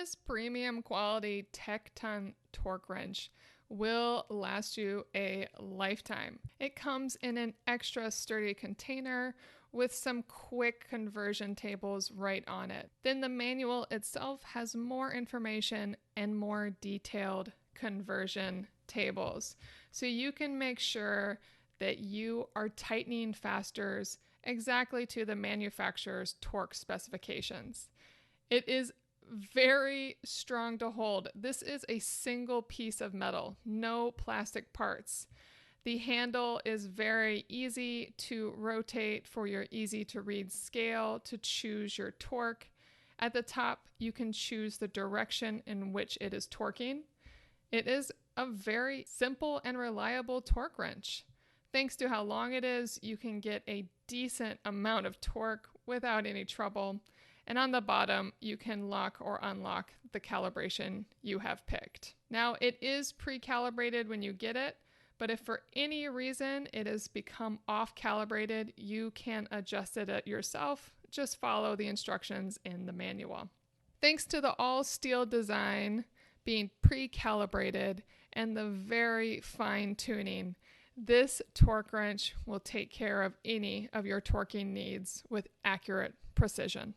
This premium quality TekTon Torque Wrench will last you a lifetime. It comes in an extra sturdy container with some quick conversion tables right on it. Then the manual itself has more information and more detailed conversion tables. So you can make sure that you are tightening fasteners exactly to the manufacturer's torque specifications. It is very strong to hold. This is a single piece of metal, no plastic parts. The handle is very easy to rotate for your easy to read scale to choose your torque. At the top, you can choose the direction in which it is torquing. It is a very simple and reliable torque wrench. Thanks to how long it is, you can get a decent amount of torque without any trouble. And on the bottom, you can lock or unlock the calibration you have picked. Now, it is pre-calibrated when you get it, but if for any reason it has become off-calibrated, you can adjust it yourself. Just follow the instructions in the manual. Thanks to the all-steel design being pre-calibrated and the very fine tuning, this torque wrench will take care of any of your torquing needs with accurate precision.